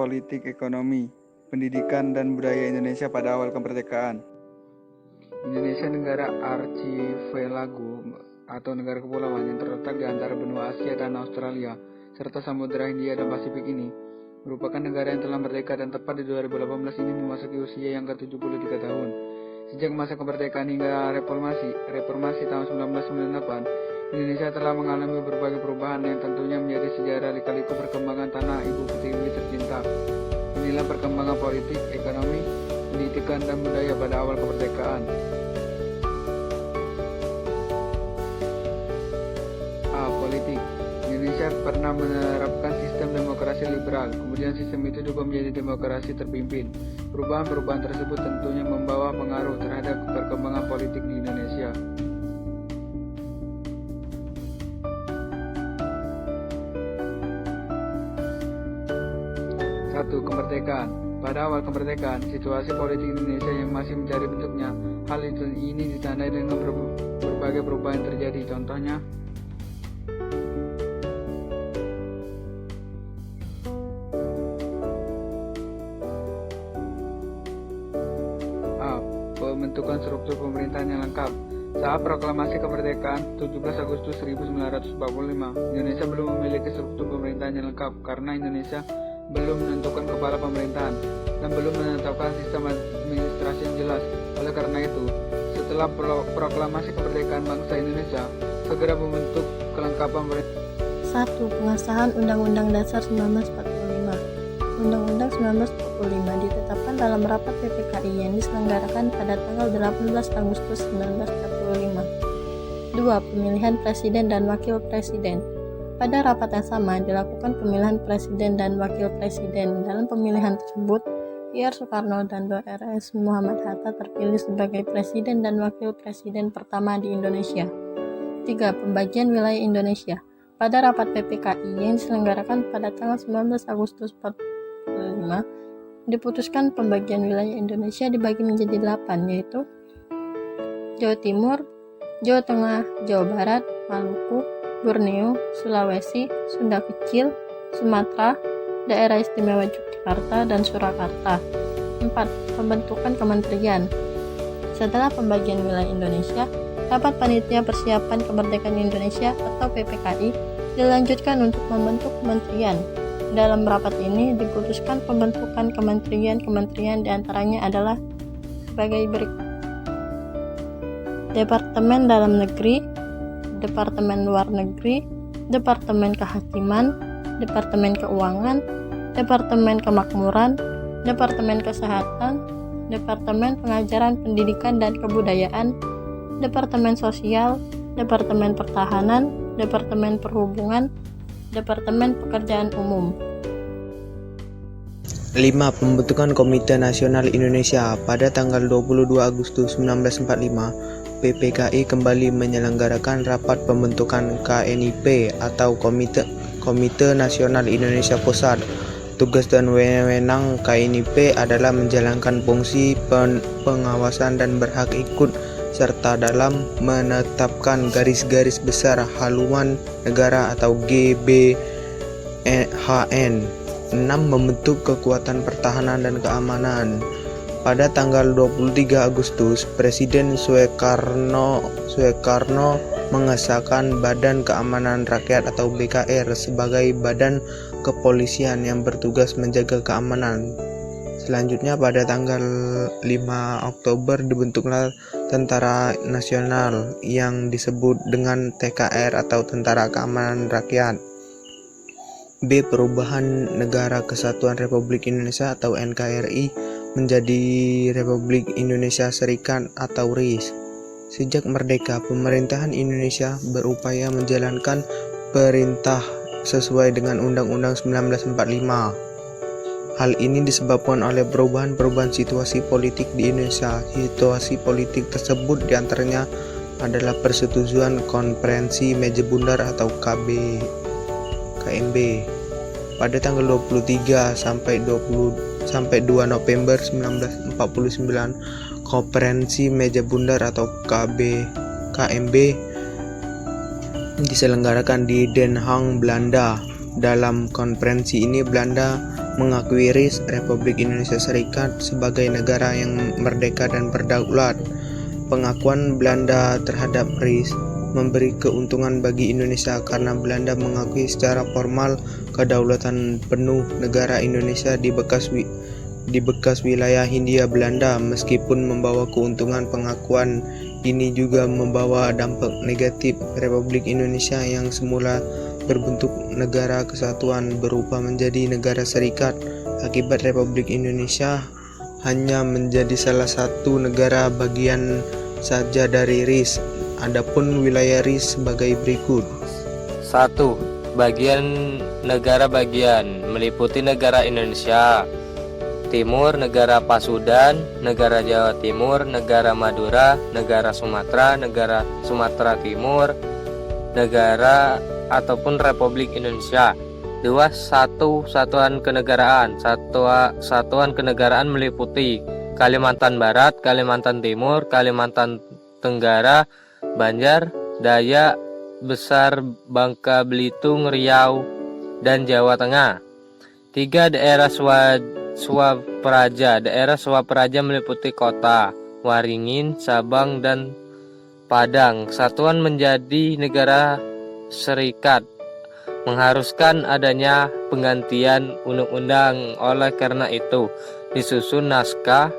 politik, ekonomi, pendidikan, dan budaya Indonesia pada awal kemerdekaan. Indonesia negara archipelago atau negara kepulauan yang terletak di antara benua Asia dan Australia, serta Samudra Hindia dan Pasifik ini, merupakan negara yang telah merdeka dan tepat di 2018 ini memasuki usia yang ke-73 tahun. Sejak masa kemerdekaan hingga reformasi tahun 1998, Indonesia telah mengalami berbagai perubahan yang tentunya menjadi sejarah lika-liku perkembangan tanah ibu pertiwi tercinta. Inilah perkembangan politik, ekonomi, pendidikan, dan budaya pada awal kemerdekaan. A. Politik. Indonesia pernah menerapkan sistem demokrasi liberal, kemudian sistem itu juga menjadi demokrasi terpimpin. Perubahan-perubahan tersebut tentunya membawa pengaruh terhadap perkembangan politik di Indonesia. 1. Kemerdekaan. Pada awal kemerdekaan, situasi politik Indonesia yang masih mencari bentuknya. Hal ini ditandai dengan berbagai perubahan yang terjadi. Contohnya, A. Pembentukan struktur pemerintahan yang lengkap. Saat proklamasi kemerdekaan 17 Agustus 1945, Indonesia belum memiliki struktur pemerintahan yang lengkap karena Indonesia belum menentukan kepala pemerintahan dan belum menetapkan sistem administrasi yang jelas. Oleh karena itu, setelah proklamasi kemerdekaan bangsa Indonesia, segera membentuk kelengkapan pemerintahan. 1. Pengesahan Undang-Undang Dasar 1945. Undang-Undang 1945 ditetapkan dalam rapat PPKI yang diselenggarakan pada tanggal 18 Agustus 1945. 2. Pemilihan Presiden dan Wakil Presiden. Pada rapat yang sama dilakukan pemilihan presiden dan wakil presiden. Dalam pemilihan tersebut, Ir Soekarno dan Drs Muhammad Hatta terpilih sebagai presiden dan wakil presiden pertama di Indonesia. 3. Pembagian wilayah Indonesia. Pada rapat PPKI yang diselenggarakan pada tanggal 19 Agustus 1945, diputuskan pembagian wilayah Indonesia dibagi menjadi 8, yaitu Jawa Timur, Jawa Tengah, Jawa Barat, Maluku, Borneo, Sulawesi, Sunda Kecil, Sumatera, Daerah Istimewa Yogyakarta, dan Surakarta. 4. Pembentukan kementerian. Setelah pembagian wilayah Indonesia, Rapat Panitia Persiapan Kemerdekaan Indonesia atau PPKI dilanjutkan untuk membentuk kementerian. Dalam rapat ini diputuskan pembentukan kementerian diantaranya adalah sebagai berikut: Departemen Dalam Negeri, Departemen Luar Negeri, Departemen Kehakiman, Departemen Keuangan, Departemen Kemakmuran, Departemen Kesehatan, Departemen Pengajaran Pendidikan dan Kebudayaan, Departemen Sosial, Departemen Pertahanan, Departemen Perhubungan, Departemen Pekerjaan Umum. 5. Pembentukan Komite Nasional Indonesia. Pada tanggal 22 Agustus 1945, PPKI kembali menyelenggarakan rapat pembentukan KNIP atau Komite Nasional Indonesia Pusat. Tugas dan wewenang KNIP adalah menjalankan fungsi pengawasan dan berhak ikut serta dalam menetapkan garis-garis besar haluan negara atau GBHN. 6. Membentuk kekuatan pertahanan dan keamanan. Pada tanggal 23 Agustus, Presiden Soekarno mengesahkan Badan Keamanan Rakyat atau BKR sebagai badan kepolisian yang bertugas menjaga keamanan. Selanjutnya pada tanggal 5 Oktober dibentuklah Tentara Nasional yang disebut dengan TKR atau Tentara Keamanan Rakyat. B. Perubahan Negara Kesatuan Republik Indonesia atau NKRI menjadi Republik Indonesia Serikat atau RIS. Sejak merdeka, pemerintahan Indonesia berupaya menjalankan perintah sesuai dengan Undang-Undang 1945. Hal ini disebabkan oleh perubahan situasi politik di Indonesia. Situasi politik tersebut diantaranya adalah persetujuan Konferensi Meja Bundar atau KMB pada tanggal 23 sampai 2 November 1949. Konferensi Meja Bundar atau KMB diselenggarakan di Den Haag, Belanda. Dalam konferensi ini Belanda mengakui RIS Republik Indonesia Serikat sebagai negara yang merdeka dan berdaulat. Pengakuan Belanda terhadap RIS memberi keuntungan bagi Indonesia karena Belanda mengakui secara formal kedaulatan penuh negara Indonesia di bekas wilayah Hindia Belanda. Meskipun membawa keuntungan, pengakuan ini juga membawa dampak negatif. Republik Indonesia yang semula berbentuk negara kesatuan berubah menjadi negara serikat. Akibat Republik Indonesia hanya menjadi salah satu negara bagian saja dari RIS. Adapun wilayah RIS sebagai berikut. 1. Bagian negara bagian meliputi negara Indonesia Timur, negara Pasundan, negara Jawa Timur, negara Madura, negara Sumatera Timur, negara ataupun Republik Indonesia. 2. Satuan kenegaraan. Satuan kenegaraan meliputi Kalimantan Barat, Kalimantan Timur, Kalimantan Tenggara, Banjar, Dayak, Besar, Bangka Belitung, Riau, dan Jawa Tengah. 3. Daerah Swapraja. Daerah Swapraja meliputi kota Waringin, Sabang, dan Padang. Satuan menjadi negara serikat mengharuskan adanya penggantian undang-undang. Oleh karena itu, disusun naskah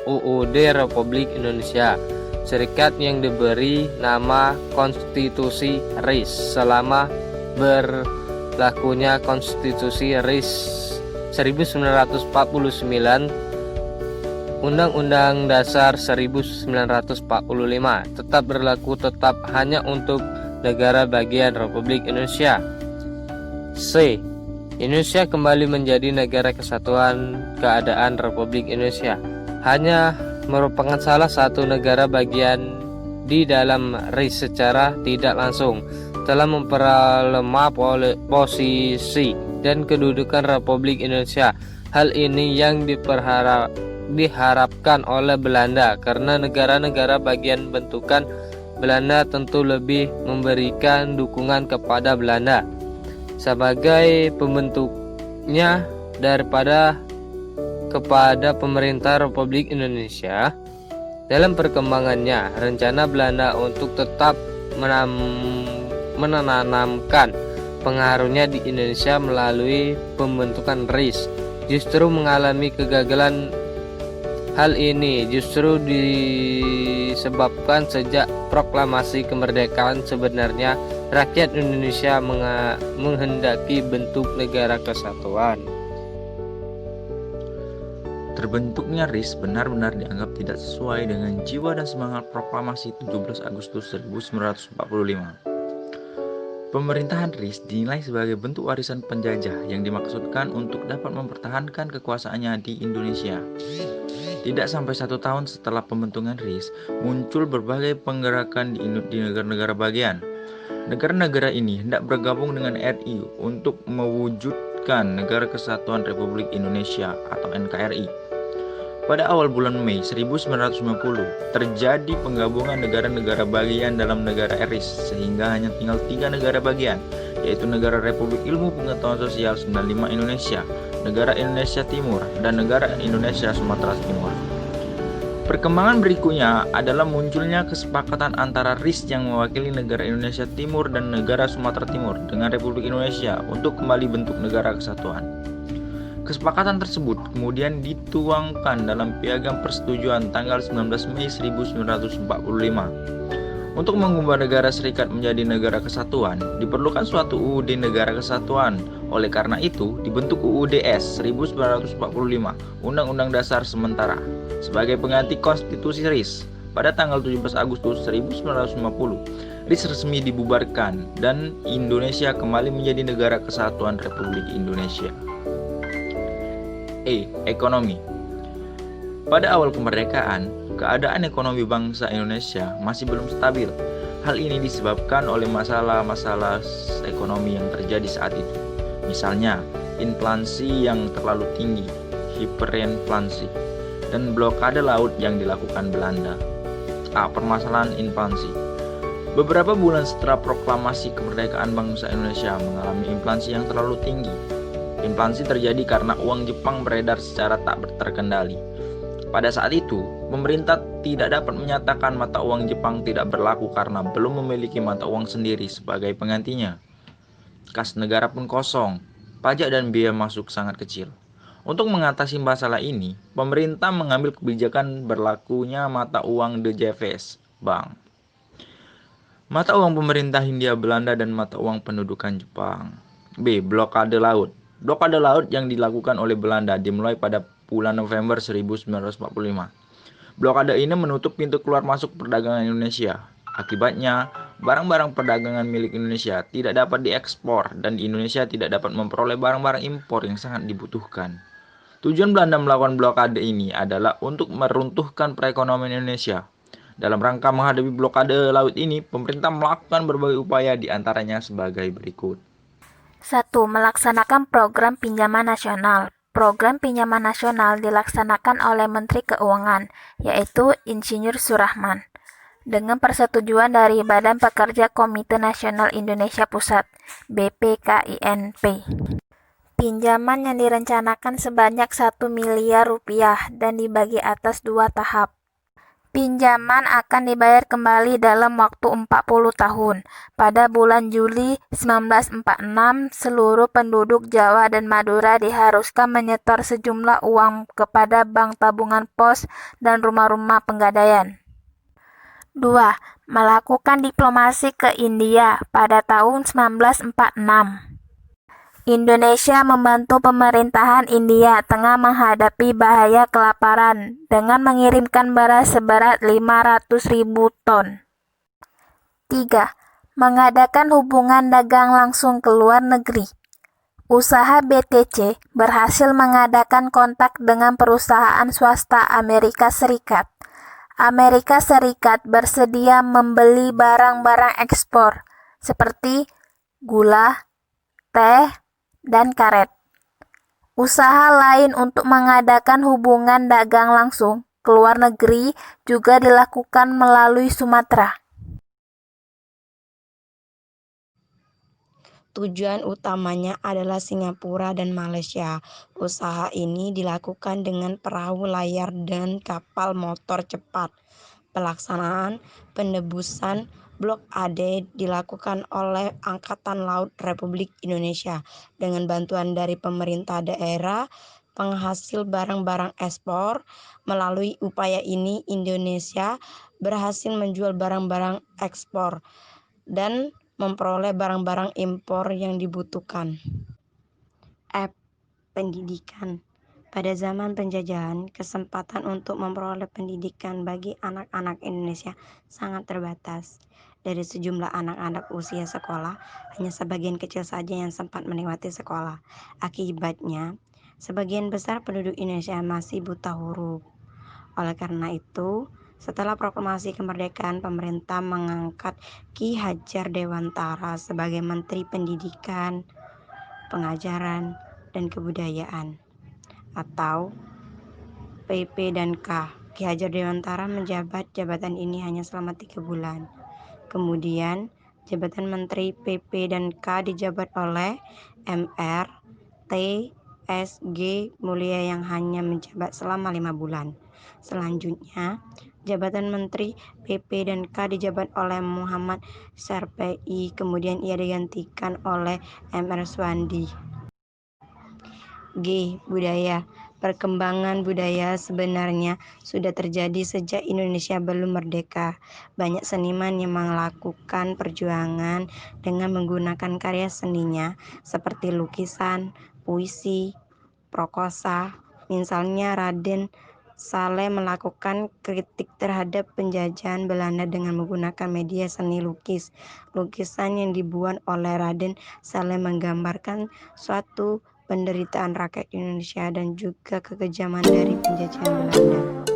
UUD Republik Indonesia Serikat yang diberi nama Konstitusi RIS. Selama berlakunya Konstitusi RIS 1949, Undang-Undang Dasar 1945 tetap berlaku hanya untuk negara bagian Republik Indonesia. C. Indonesia kembali menjadi negara kesatuan keadaan Republik Indonesia. Hanya merupakan salah satu negara bagian di dalam RIS secara tidak langsung telah memperlemah posisi dan kedudukan Republik Indonesia. Hal ini yang diharapkan oleh Belanda karena negara-negara bagian bentukan Belanda tentu lebih memberikan dukungan kepada Belanda sebagai pembentuknya daripada kepada pemerintah Republik Indonesia. Dalam perkembangannya, rencana Belanda untuk tetap menanamkan pengaruhnya di Indonesia melalui pembentukan RIS justru mengalami kegagalan. Hal ini justru disebabkan sejak proklamasi kemerdekaan sebenarnya rakyat Indonesia menghendaki bentuk negara kesatuan. Terbentuknya RIS benar-benar dianggap tidak sesuai dengan jiwa dan semangat proklamasi 17 Agustus 1945. Pemerintahan RIS dinilai sebagai bentuk warisan penjajah yang dimaksudkan untuk dapat mempertahankan kekuasaannya di Indonesia. Tidak sampai 1 tahun setelah pembentukan RIS, muncul berbagai penggerakan di negara-negara bagian. Negara-negara ini hendak bergabung dengan RI untuk mewujudkan Negara Kesatuan Republik Indonesia atau NKRI. Pada awal bulan Mei 1950, terjadi penggabungan negara-negara bagian dalam negara RIS sehingga hanya tinggal 3 negara bagian, yaitu Negara Republik Ilmu Pengetahuan Sosial 95 Indonesia, Negara Indonesia Timur, dan Negara Indonesia Sumatera Timur. Perkembangan berikutnya adalah munculnya kesepakatan antara RIS yang mewakili negara Indonesia Timur dan negara Sumatera Timur dengan Republik Indonesia untuk kembali bentuk negara kesatuan. Kesepakatan tersebut kemudian dituangkan dalam Piagam Persetujuan tanggal 19 Mei 1945. Untuk mengubah negara serikat menjadi negara kesatuan, diperlukan suatu UUD negara kesatuan. Oleh karena itu, dibentuk UUDS 1945, Undang-Undang Dasar Sementara, sebagai pengganti Konstitusi RIS. Pada tanggal 17 Agustus 1950, RIS resmi dibubarkan dan Indonesia kembali menjadi negara kesatuan Republik Indonesia. Ekonomi. Pada awal kemerdekaan, keadaan ekonomi bangsa Indonesia masih belum stabil. Hal ini disebabkan oleh masalah-masalah ekonomi yang terjadi saat itu. Misalnya, inflasi yang terlalu tinggi, hiperinflasi, dan blokade laut yang dilakukan Belanda. Permasalahan inflasi. Beberapa bulan setelah proklamasi kemerdekaan bangsa Indonesia mengalami inflasi yang terlalu tinggi. Inflasi terjadi karena uang Jepang beredar secara tak terkendali. Pada saat itu, pemerintah tidak dapat menyatakan mata uang Jepang tidak berlaku karena belum memiliki mata uang sendiri sebagai penggantinya. Kas negara pun kosong, pajak dan biaya masuk sangat kecil. Untuk mengatasi masalah ini, pemerintah mengambil kebijakan berlakunya mata uang DJVS, Bank. Mata uang pemerintah Hindia Belanda dan mata uang pendudukan Jepang. B. Blokade laut. Blokade laut yang dilakukan oleh Belanda dimulai pada bulan November 1945. Blokade ini menutup pintu keluar masuk perdagangan Indonesia. Akibatnya, barang-barang perdagangan milik Indonesia tidak dapat diekspor dan Indonesia tidak dapat memperoleh barang-barang impor yang sangat dibutuhkan. Tujuan Belanda melakukan blokade ini adalah untuk meruntuhkan perekonomian Indonesia. Dalam rangka menghadapi blokade laut ini, pemerintah melakukan berbagai upaya diantaranya sebagai berikut. 1. Melaksanakan program pinjaman nasional. Program pinjaman nasional dilaksanakan oleh Menteri Keuangan, yaitu Insinyur Surahman, dengan persetujuan dari Badan Pekerja Komite Nasional Indonesia Pusat, BPKINP. Pinjaman yang direncanakan sebanyak 1 miliar rupiah dan dibagi atas 2 tahap. Pinjaman akan dibayar kembali dalam waktu 40 tahun. Pada bulan Juli 1946, seluruh penduduk Jawa dan Madura diharuskan menyetor sejumlah uang kepada bank tabungan pos dan rumah-rumah penggadaian. 2. Melakukan diplomasi ke India pada tahun 1946. Indonesia membantu pemerintahan India tengah menghadapi bahaya kelaparan dengan mengirimkan beras seberat 500.000 ton. 3. Mengadakan hubungan dagang langsung ke luar negeri. Usaha BTC berhasil mengadakan kontak dengan perusahaan swasta Amerika Serikat. Amerika Serikat bersedia membeli barang-barang ekspor seperti gula, teh, dan karet. Usaha lain untuk mengadakan hubungan dagang langsung ke luar negeri juga dilakukan melalui Sumatera. Tujuan utamanya adalah Singapura dan Malaysia. Usaha ini dilakukan dengan perahu layar dan kapal motor cepat. Pelaksanaan penebusan Blok AD dilakukan oleh Angkatan Laut Republik Indonesia dengan bantuan dari pemerintah daerah penghasil barang-barang ekspor. Melalui upaya ini, Indonesia berhasil menjual barang-barang ekspor dan memperoleh barang-barang impor yang dibutuhkan. F. Pendidikan. Pada zaman penjajahan, kesempatan untuk memperoleh pendidikan bagi anak-anak Indonesia sangat terbatas. Dari sejumlah anak-anak usia sekolah, hanya sebagian kecil saja yang sempat melewati sekolah. Akibatnya, sebagian besar penduduk Indonesia masih buta huruf. Oleh karena itu, setelah proklamasi kemerdekaan, pemerintah mengangkat Ki Hajar Dewantara sebagai Menteri Pendidikan, Pengajaran, dan Kebudayaan atau PP dan K. Ki Hajar Dewantara menjabat jabatan ini hanya selama 3 bulan. Kemudian, jabatan Menteri PP dan K dijabat oleh Mr. T. S. G. Mulia yang hanya menjabat selama 5 bulan. Selanjutnya, jabatan Menteri PP dan K dijabat oleh Muhammad Syarpei, kemudian ia digantikan oleh Mr. Suwandi. G. Budaya. Perkembangan budaya sebenarnya sudah terjadi sejak Indonesia belum merdeka. Banyak seniman yang melakukan perjuangan dengan menggunakan karya seninya seperti lukisan, puisi, prosa. Misalnya Raden Saleh melakukan kritik terhadap penjajahan Belanda dengan menggunakan media seni lukis. Lukisan yang dibuat oleh Raden Saleh menggambarkan suatu penderitaan rakyat Indonesia dan juga kekejaman dari penjajahan Belanda.